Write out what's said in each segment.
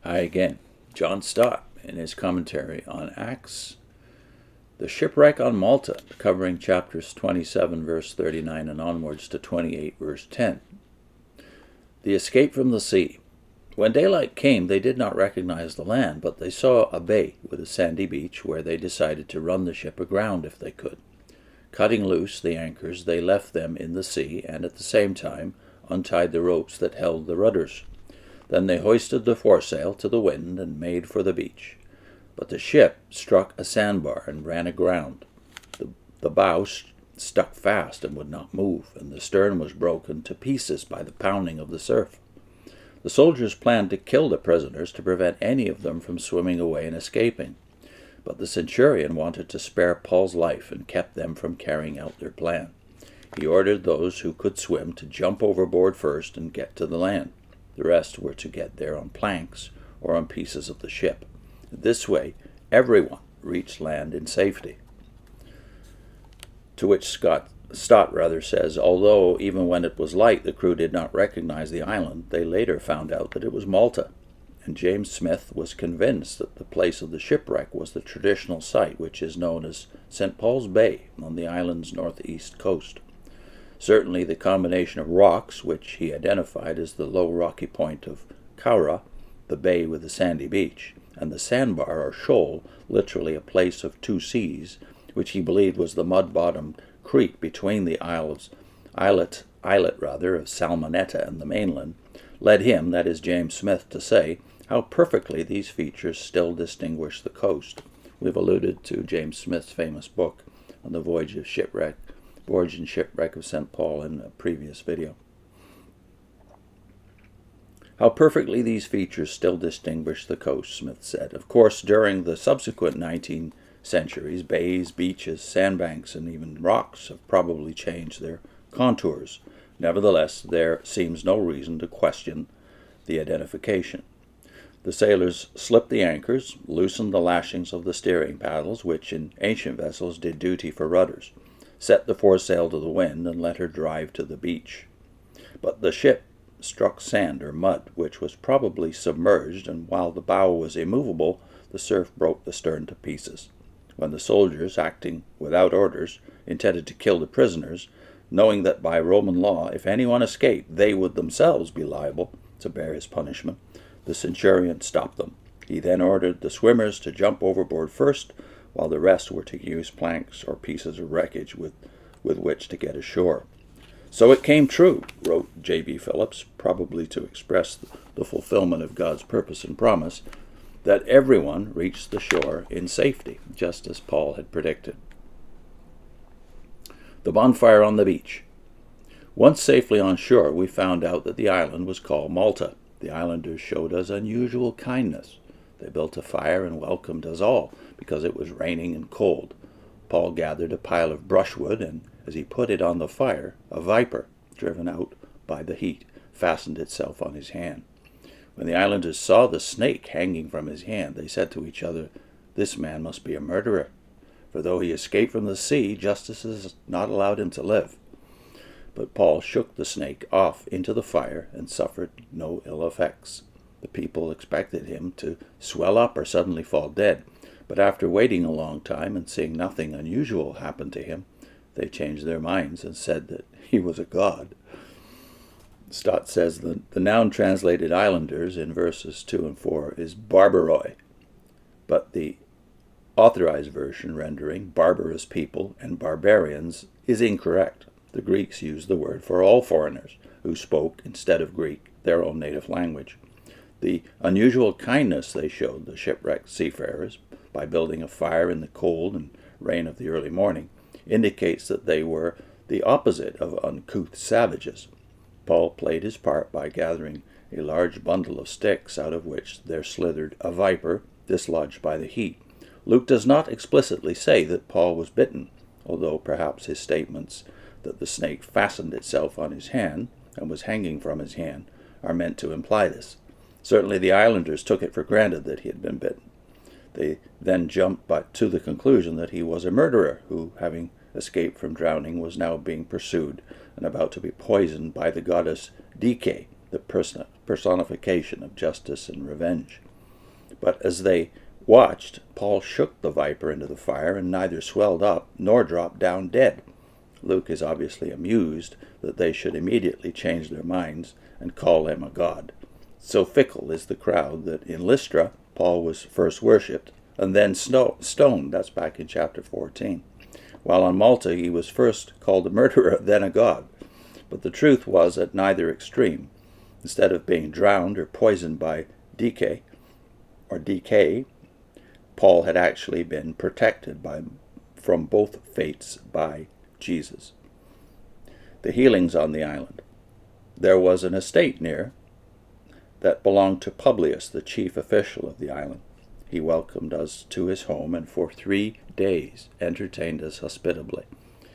Hi again. John Stott in his commentary on Acts, the shipwreck on Malta, covering chapters 27 verse 39 and onwards to 28 verse 10. The escape from the sea. When daylight came, they did not recognize the land, but they saw a bay with a sandy beach where they decided to run the ship aground if they could. Cutting loose the anchors, they left them in the sea and at the same time untied the ropes that held the rudders. Then they hoisted the foresail to the wind and made for the beach. But the ship struck a sandbar and ran aground. The bow stuck fast and would not move, and the stern was broken to pieces by the pounding of the surf. The soldiers planned to kill the prisoners to prevent any of them from swimming away and escaping. But the centurion wanted to spare Paul's life and kept them from carrying out their plan. He ordered those who could swim to jump overboard first and get to the land. The rest were to get there on planks or on pieces of the ship. This way, everyone reached land in safety. To which Stott says, although even when it was light the crew did not recognize the island, they later found out that it was Malta. And James Smith was convinced that the place of the shipwreck was the traditional site which is known as St. Paul's Bay on the island's northeast coast. Certainly the combination of rocks, which he identified as the low rocky point of Caura, the bay with the sandy beach, and the sandbar or shoal, literally a place of two seas, which he believed was the mud-bottomed creek between the islet of Salmonetta and the mainland, led him, that is James Smith, to say how perfectly these features still distinguish the coast. We've alluded to James Smith's famous book on the voyage and shipwreck of St. Paul in a previous video. How perfectly these features still distinguish the coast, Smith said. Of course, during the subsequent 19 centuries, bays, beaches, sandbanks, and even rocks have probably changed their contours. Nevertheless, there seems no reason to question the identification. The sailors slipped the anchors, loosened the lashings of the steering paddles, which in ancient vessels did duty for rudders, set the foresail to the wind, and let her drive to the beach. But the ship struck sand or mud, which was probably submerged, and while the bow was immovable, the surf broke the stern to pieces. When the soldiers, acting without orders, intended to kill the prisoners, knowing that by Roman law, if anyone escaped, they would themselves be liable to bear his punishment, the centurion stopped them. He then ordered the swimmers to jump overboard first, while the rest were to use planks or pieces of wreckage with which to get ashore. So it came true, wrote J.B. Phillips, probably to express the fulfillment of God's purpose and promise, that everyone reached the shore in safety, just as Paul had predicted. The bonfire on the beach. Once safely on shore, we found out that the island was called Malta. The islanders showed us unusual kindness. They built a fire and welcomed us all, because it was raining and cold. Paul gathered a pile of brushwood, and as he put it on the fire, a viper, driven out by the heat, fastened itself on his hand. When the islanders saw the snake hanging from his hand, they said to each other, "This man must be a murderer, for though he escaped from the sea, justice has not allowed him to live." But Paul shook the snake off into the fire and suffered no ill effects. The people expected him to swell up or suddenly fall dead, but after waiting a long time and seeing nothing unusual happen to him, they changed their minds and said that he was a god. Stott says the noun translated islanders in verses 2 and 4 is barbaroi, but the authorized version rendering barbarous people and barbarians is incorrect. The Greeks used the word for all foreigners who spoke, instead of Greek, their own native language. The unusual kindness they showed the shipwrecked seafarers by building a fire in the cold and rain of the early morning indicates that they were the opposite of uncouth savages. Paul played his part by gathering a large bundle of sticks out of which there slithered a viper dislodged by the heat. Luke does not explicitly say that Paul was bitten, although perhaps his statements that the snake fastened itself on his hand and was hanging from his hand are meant to imply this. Certainly the islanders took it for granted that he had been bitten. They then jumped to the conclusion that he was a murderer who, having escaped from drowning, was now being pursued and about to be poisoned by the goddess Dike, the personification of justice and revenge. But as they watched, Paul shook the viper into the fire, and neither swelled up nor dropped down dead. Luke is obviously amused that they should immediately change their minds and call him a god. So fickle is the crowd that in Lystra, Paul was first worshipped and then stoned. That's back in chapter 14. While on Malta, he was first called a murderer, then a god. But the truth was at neither extreme. Instead of being drowned or poisoned by decay, Paul had actually been protected from both fates by Jesus. The healings on the island. There was an estate near that belonged to Publius, the chief official of the island. He welcomed us to his home and for 3 days entertained us hospitably.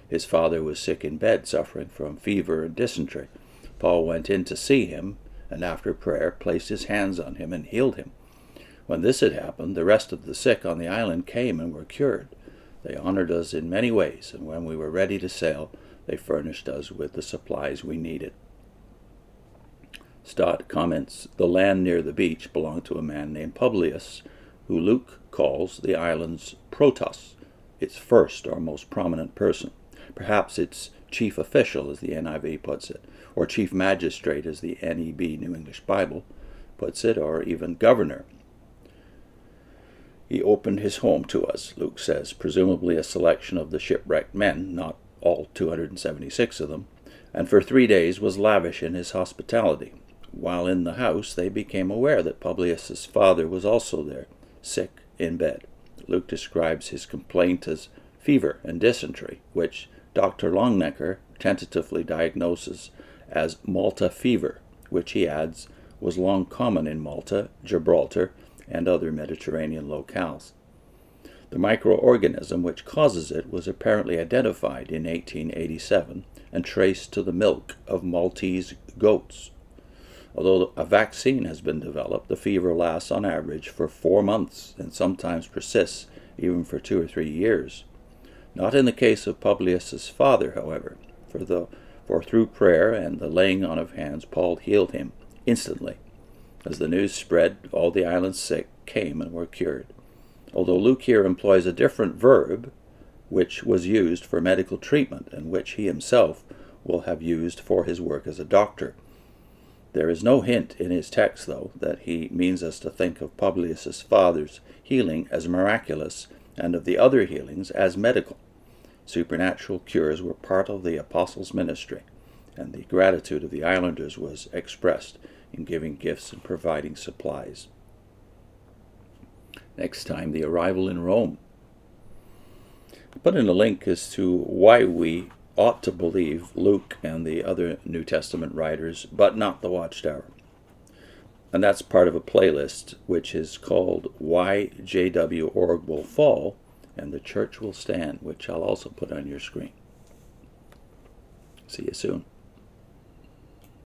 His father was sick in bed, suffering from fever and dysentery. Paul went in to see him, and after prayer placed his hands on him and healed him. When this had happened, the rest of the sick on the island came and were cured. They honored us in many ways, and when we were ready to sail, they furnished us with the supplies we needed. Stott comments, the land near the beach belonged to a man named Publius, who Luke calls the island's protos, its first or most prominent person. Perhaps its chief official, as the NIV puts it, or chief magistrate, as the NEB, New English Bible, puts it, or even governor. He opened his home to us, Luke says, presumably a selection of the shipwrecked men, not all 276 of them, and for 3 days was lavish in his hospitality. While in the house, they became aware that Publius's father was also there, sick in bed. Luke describes his complaint as fever and dysentery, which Dr. Longnecker tentatively diagnoses as Malta Fever, which he adds was long common in Malta, Gibraltar, and other Mediterranean locales. The microorganism which causes it was apparently identified in 1887 and traced to the milk of Maltese goats. Although a vaccine has been developed, the fever lasts on average for 4 months and sometimes persists even for 2 or 3 years. Not in the case of Publius's father, however, for through prayer and the laying on of hands, Paul healed him instantly. As the news spread, all the island's sick came and were cured. Although Luke here employs a different verb, which was used for medical treatment and which he himself will have used for his work as a doctor. There is no hint in his text, though, that he means us to think of Publius's father's healing as miraculous and of the other healings as medical. Supernatural cures were part of the apostles' ministry, and the gratitude of the islanders was expressed in giving gifts and providing supplies. Next time, the arrival in Rome. I put in a link as to why we ought to believe Luke and the other New Testament writers, but not the Watchtower. And that's part of a playlist which is called Why J.W. Org Will Fall and the Church Will Stand, which I'll also put on your screen. See you soon.